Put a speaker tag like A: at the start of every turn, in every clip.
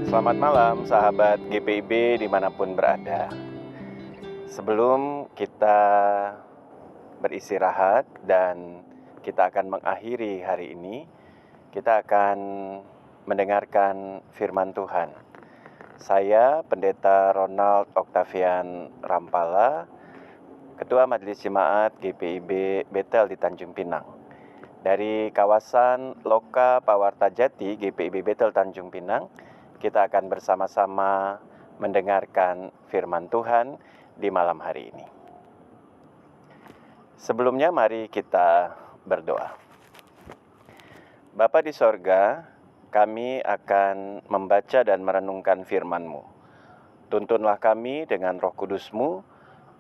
A: Selamat malam sahabat GPIB dimanapun berada. Sebelum kita beristirahat dan kita akan mengakhiri hari ini, kita akan mendengarkan firman Tuhan. Saya Pendeta Ronald Octavian Rampala, Ketua Majelis Jemaat GPIB Bethel di Tanjung Pinang. Dari kawasan Loka Pawarta Jati GPIB Bethel Tanjung Pinang, kita akan bersama-sama mendengarkan firman Tuhan di malam hari ini. Sebelumnya mari kita berdoa. Bapa di sorga, kami akan membaca dan merenungkan firman-Mu. Tuntunlah kami dengan Roh Kudus-Mu,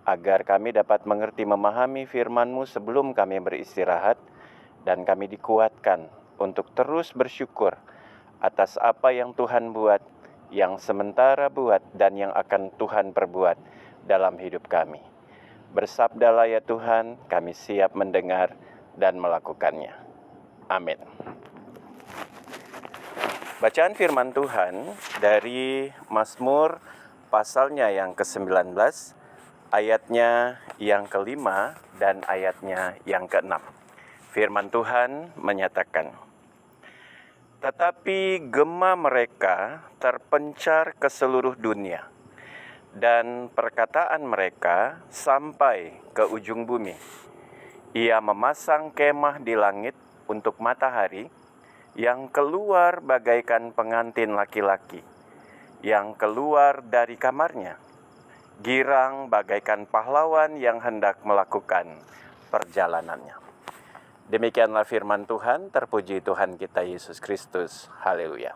A: agar kami dapat mengerti memahami firman-Mu sebelum kami beristirahat, dan kami dikuatkan untuk terus bersyukur atas apa yang Tuhan buat, yang sementara buat, dan yang akan Tuhan perbuat dalam hidup kami. Bersabdalah ya Tuhan, kami siap mendengar dan melakukannya. Amin. Bacaan firman Tuhan dari Mazmur pasalnya yang ke-19, ayatnya yang ke-5 dan ayatnya yang ke-6. Firman Tuhan menyatakan, "Tetapi gema mereka terpencar ke seluruh dunia, dan perkataan mereka sampai ke ujung bumi. Ia memasang kemah di langit untuk matahari, yang keluar bagaikan pengantin laki-laki, yang keluar dari kamarnya, girang bagaikan pahlawan yang hendak melakukan perjalanannya." Demikianlah firman Tuhan, terpuji Tuhan kita Yesus Kristus. Haleluya.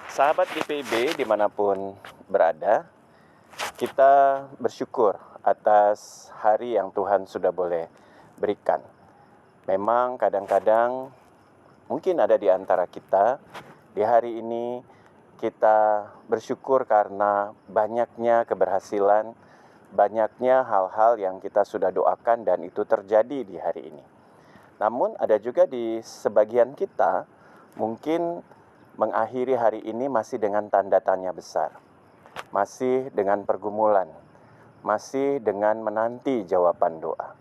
A: Sahabat GPIB dimanapun berada, kita bersyukur atas hari yang Tuhan sudah boleh berikan. Memang kadang-kadang mungkin ada di antara kita, di hari ini kita bersyukur karena banyaknya keberhasilan, banyaknya hal-hal yang kita sudah doakan dan itu terjadi di hari ini. Namun ada juga di sebagian kita mungkin mengakhiri hari ini masih dengan tanda tanya besar. Masih dengan pergumulan, masih dengan menanti jawaban doa.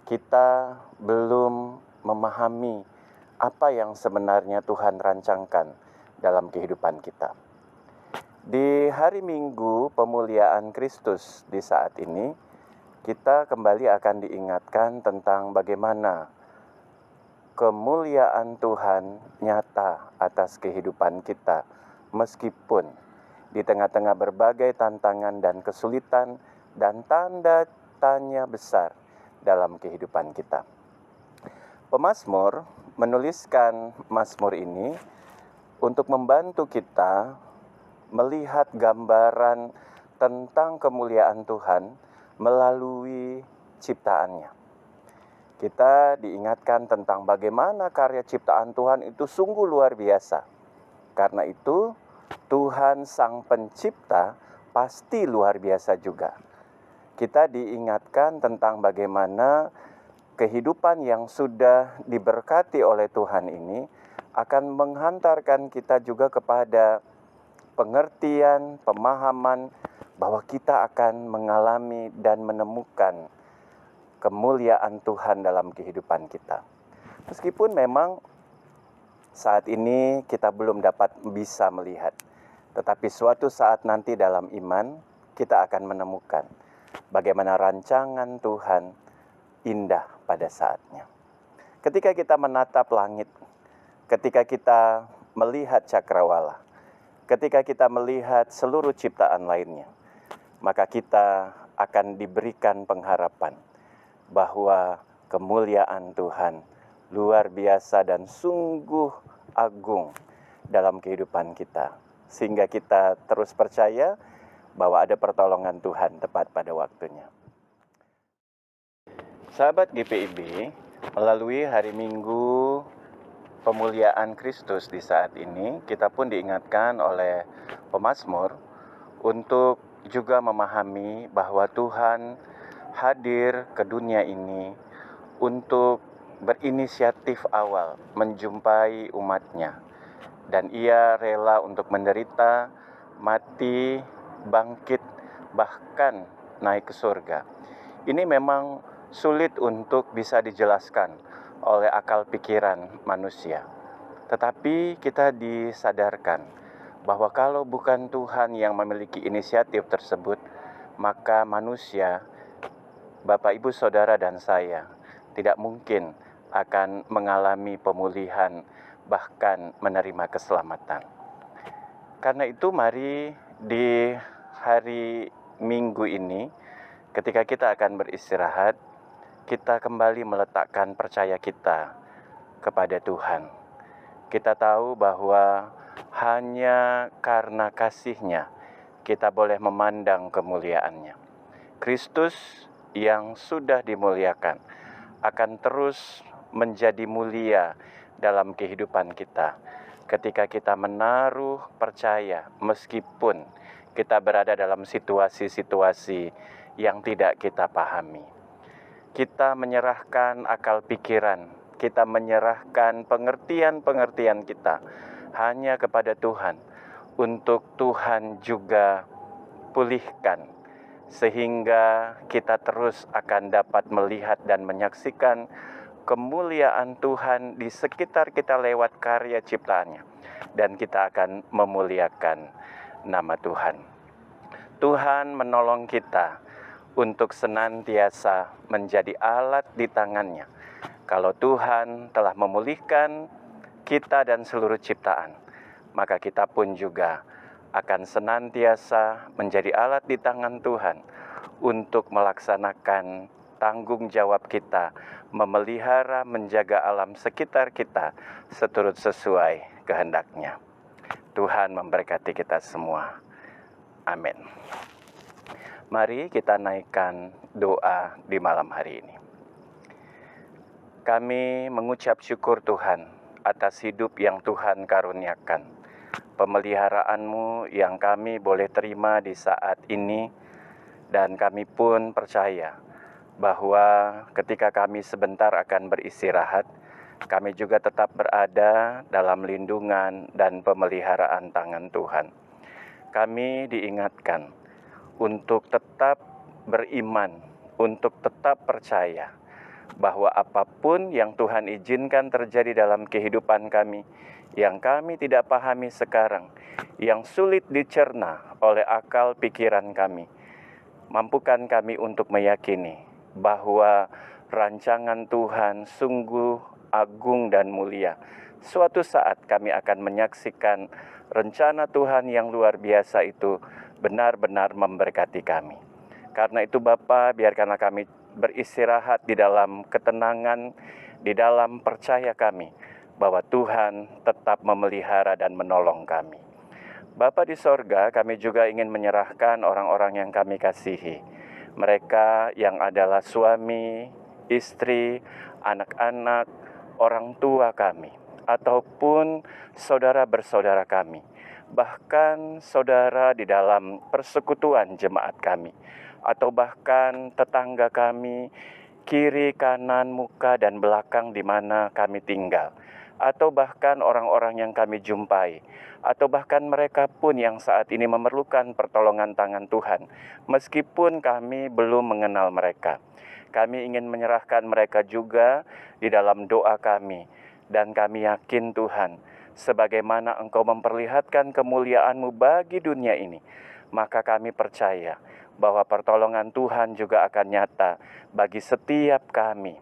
A: Kita belum memahami apa yang sebenarnya Tuhan rancangkan dalam kehidupan kita. Di hari Minggu pemuliaan Kristus di saat ini, kita kembali akan diingatkan tentang bagaimana kemuliaan Tuhan nyata atas kehidupan kita, meskipun di tengah-tengah berbagai tantangan dan kesulitan dan tanda tanya besar dalam kehidupan kita. Pemazmur menuliskan mazmur ini untuk membantu kita melihat gambaran tentang kemuliaan Tuhan melalui ciptaannya. Kita diingatkan tentang bagaimana karya ciptaan Tuhan itu sungguh luar biasa. Karena itu, Tuhan Sang Pencipta pasti luar biasa juga. Kita diingatkan tentang bagaimana kehidupan yang sudah diberkati oleh Tuhan ini akan menghantarkan kita juga kepada pengertian, pemahaman bahwa kita akan mengalami dan menemukan kemuliaan Tuhan dalam kehidupan kita. Meskipun memang saat ini kita belum dapat bisa melihat, tetapi suatu saat nanti dalam iman kita akan menemukan bagaimana rancangan Tuhan indah pada saatnya. Ketika kita menatap langit, ketika kita melihat cakrawala, ketika kita melihat seluruh ciptaan lainnya, maka kita akan diberikan pengharapan bahwa kemuliaan Tuhan luar biasa dan sungguh agung dalam kehidupan kita. Sehingga kita terus percaya bahwa ada pertolongan Tuhan tepat pada waktunya. Sahabat GPIB, melalui hari Minggu pemuliaan Kristus di saat ini, kita pun diingatkan oleh pemazmur untuk juga memahami bahwa Tuhan hadir ke dunia ini untuk berinisiatif awal menjumpai umatnya dan Ia rela untuk menderita, mati, bangkit, bahkan naik ke surga. Ini memang sulit untuk bisa dijelaskan oleh akal pikiran manusia. Tetapi kita disadarkan bahwa kalau bukan Tuhan yang memiliki inisiatif tersebut, maka manusia, Bapak, Ibu, Saudara, dan saya tidak mungkin akan mengalami pemulihan, bahkan menerima keselamatan. Karena itu mari di hari Minggu ini, ketika kita akan beristirahat, kita kembali meletakkan percaya kita kepada Tuhan. Kita tahu bahwa hanya karena kasih-Nya kita boleh memandang kemuliaan-Nya. Kristus yang sudah dimuliakan akan terus menjadi mulia dalam kehidupan kita ketika kita menaruh percaya meskipun kita berada dalam situasi-situasi yang tidak kita pahami. Kita menyerahkan akal pikiran, kita menyerahkan pengertian-pengertian kita hanya kepada Tuhan, untuk Tuhan juga pulihkan, sehingga kita terus akan dapat melihat dan menyaksikan kemuliaan Tuhan di sekitar kita lewat karya ciptaannya, dan kita akan memuliakan nama Tuhan. Tuhan menolong kita untuk senantiasa menjadi alat di tangan-Nya. Kalau Tuhan telah memulihkan kita dan seluruh ciptaan, maka kita pun juga akan senantiasa menjadi alat di tangan Tuhan untuk melaksanakan tanggung jawab kita, memelihara, menjaga alam sekitar kita seturut sesuai kehendak-Nya. Tuhan memberkati kita semua. Amin. Mari kita naikkan doa di malam hari ini. Kami mengucap syukur Tuhan atas hidup yang Tuhan karuniakan, pemeliharaan-Mu yang kami boleh terima di saat ini, dan kami pun percaya bahwa ketika kami sebentar akan beristirahat, kami juga tetap berada dalam lindungan dan pemeliharaan tangan Tuhan. Kami diingatkan untuk tetap beriman, untuk tetap percaya bahwa apapun yang Tuhan izinkan terjadi dalam kehidupan kami, yang kami tidak pahami sekarang, yang sulit dicerna oleh akal pikiran kami, mampukan kami untuk meyakini bahwa rancangan Tuhan sungguh agung dan mulia. Suatu saat kami akan menyaksikan rencana Tuhan yang luar biasa itu benar-benar memberkati kami. Karena itu Bapa, biarkanlah kami beristirahat di dalam ketenangan, di dalam percaya kami bahwa Tuhan tetap memelihara dan menolong kami. Bapa di sorga, kami juga ingin menyerahkan orang-orang yang kami kasihi. Mereka yang adalah suami, istri, anak-anak, orang tua kami, ataupun saudara bersaudara kami, bahkan saudara di dalam persekutuan jemaat kami, atau bahkan tetangga kami, kiri, kanan, muka, dan belakang di mana kami tinggal, atau bahkan orang-orang yang kami jumpai, atau bahkan mereka pun yang saat ini memerlukan pertolongan tangan Tuhan, meskipun kami belum mengenal mereka. Kami ingin menyerahkan mereka juga di dalam doa kami, dan kami yakin Tuhan, sebagaimana Engkau memperlihatkan kemuliaan-Mu bagi dunia ini, maka kami percaya bahwa pertolongan Tuhan juga akan nyata bagi setiap kami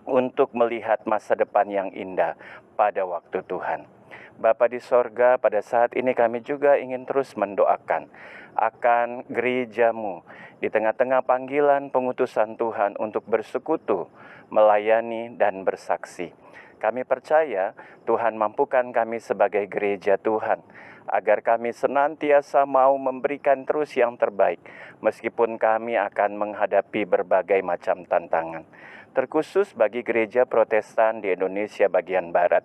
A: untuk melihat masa depan yang indah pada waktu Tuhan. Bapa di sorga, pada saat ini kami juga ingin terus mendoakan akan gereja-Mu di tengah-tengah panggilan pengutusan Tuhan untuk bersekutu, melayani, dan bersaksi. Kami percaya Tuhan mampukan kami sebagai gereja Tuhan, agar kami senantiasa mau memberikan terus yang terbaik, meskipun kami akan menghadapi berbagai macam tantangan. Terkhusus bagi gereja Protestan di Indonesia bagian Barat,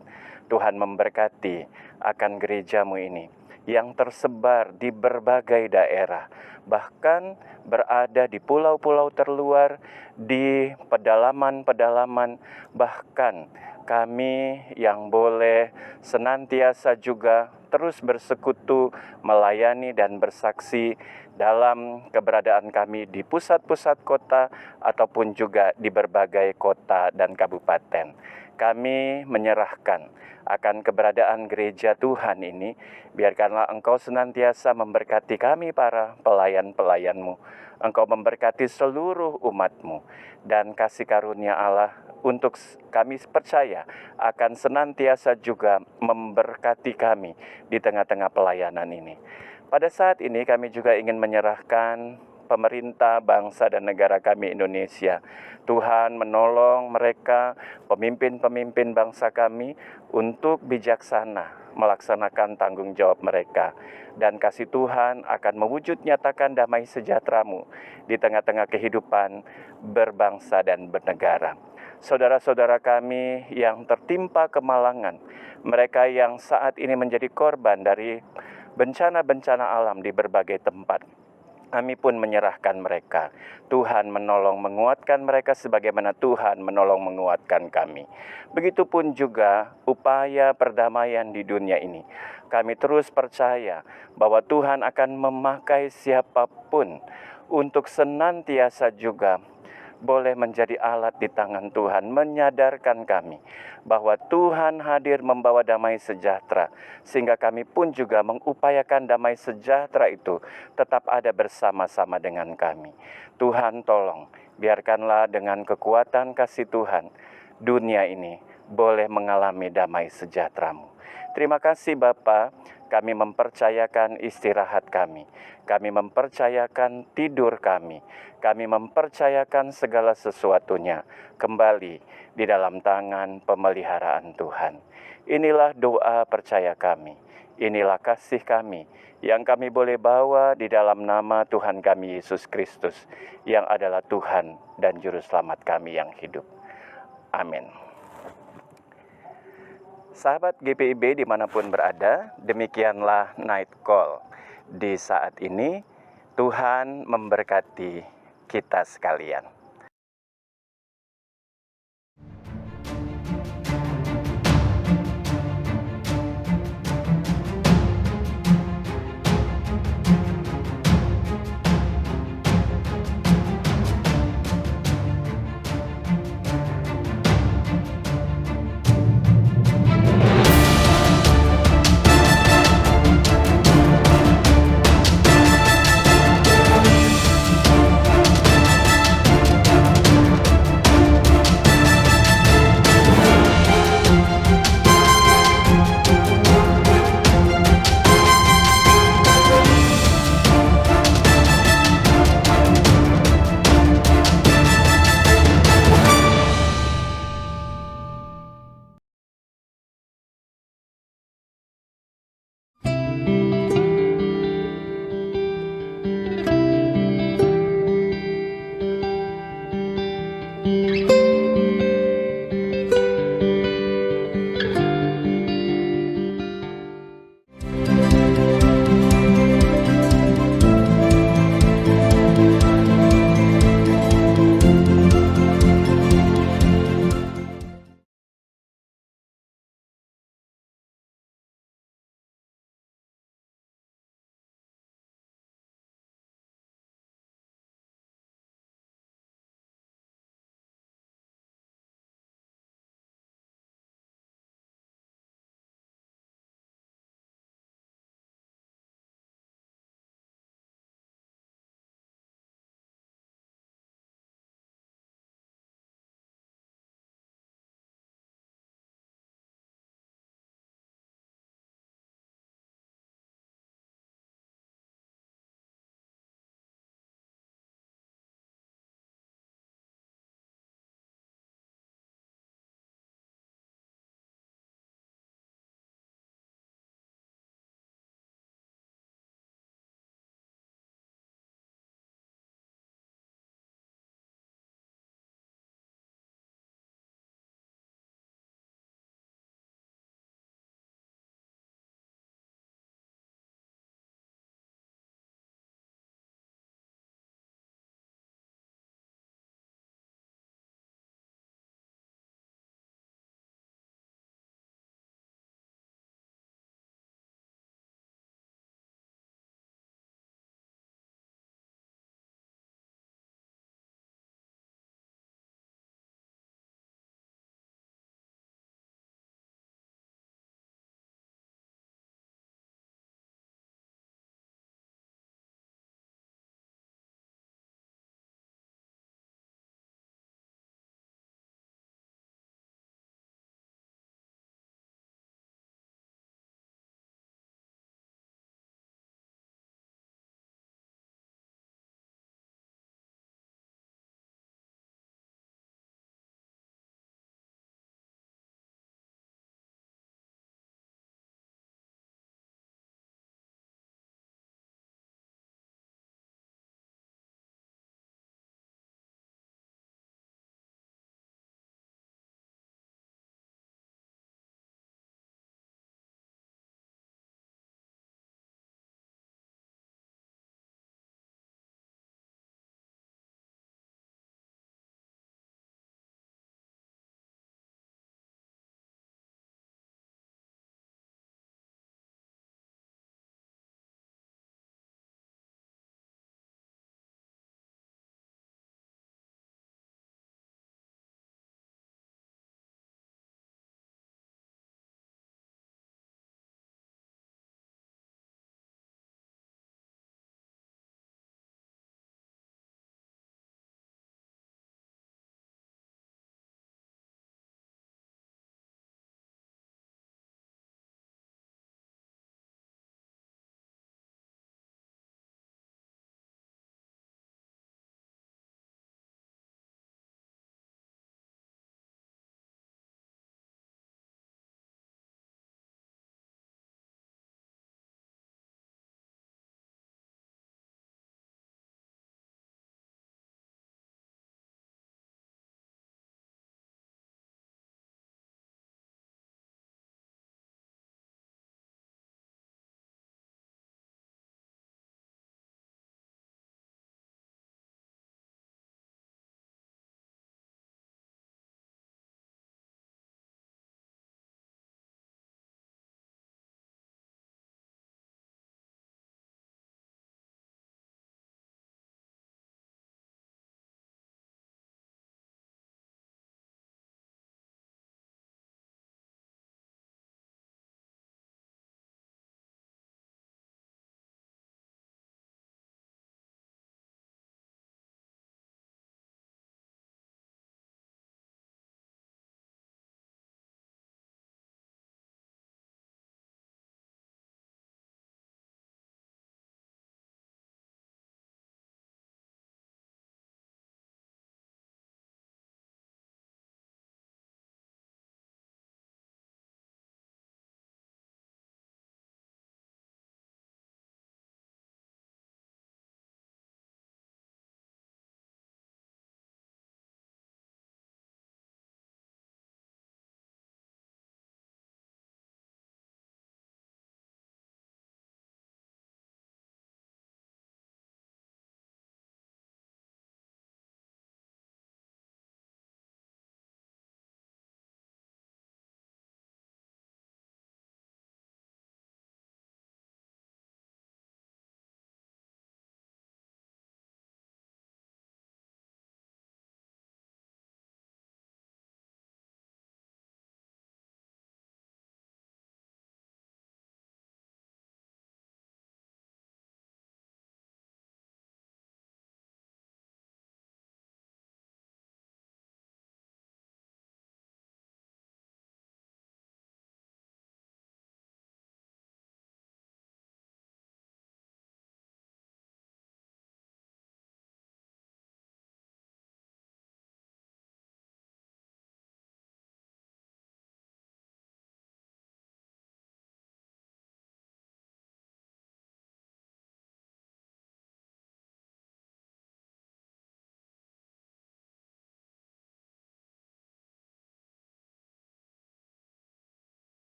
A: Tuhan memberkati akan gereja-Mu ini yang tersebar di berbagai daerah, bahkan berada di pulau-pulau terluar, di pedalaman-pedalaman, bahkan kami yang boleh senantiasa juga terus bersekutu, melayani dan bersaksi dalam keberadaan kami di pusat-pusat kota ataupun juga di berbagai kota dan kabupaten. Kami menyerahkan akan keberadaan gereja Tuhan ini, biarkanlah Engkau senantiasa memberkati kami para pelayan-pelayan-Mu. Engkau memberkati seluruh umat-Mu, dan kasih karunia Allah untuk kami percaya akan senantiasa juga memberkati kami di tengah-tengah pelayanan ini. Pada saat ini kami juga ingin menyerahkan pemerintah, bangsa dan negara kami Indonesia. Tuhan menolong mereka, pemimpin-pemimpin bangsa kami, untuk bijaksana melaksanakan tanggung jawab mereka. Dan kasih Tuhan akan mewujud nyatakan damai sejahtera-Mu di tengah-tengah kehidupan berbangsa dan bernegara. Saudara-saudara kami yang tertimpa kemalangan, mereka yang saat ini menjadi korban dari bencana-bencana alam di berbagai tempat, kami pun menyerahkan mereka. Tuhan menolong menguatkan mereka sebagaimana Tuhan menolong menguatkan kami. Begitupun juga upaya perdamaian di dunia ini. Kami terus percaya bahwa Tuhan akan memakai siapapun untuk senantiasa juga boleh menjadi alat di tangan Tuhan, menyadarkan kami bahwa Tuhan hadir membawa damai sejahtera, sehingga kami pun juga mengupayakan damai sejahtera itu tetap ada bersama-sama dengan kami. Tuhan tolong, biarkanlah dengan kekuatan kasih Tuhan, dunia ini boleh mengalami damai sejahtera-Mu. Terima kasih Bapa, kami mempercayakan istirahat kami mempercayakan tidur kami mempercayakan segala sesuatunya kembali di dalam tangan pemeliharaan Tuhan. Inilah doa percaya kami, inilah kasih kami yang kami boleh bawa di dalam nama Tuhan kami Yesus Kristus, yang adalah Tuhan dan Juru Selamat kami yang hidup. Amin. Sahabat GPIB dimanapun berada, demikianlah Night Call. Di saat ini, Tuhan memberkati kita sekalian.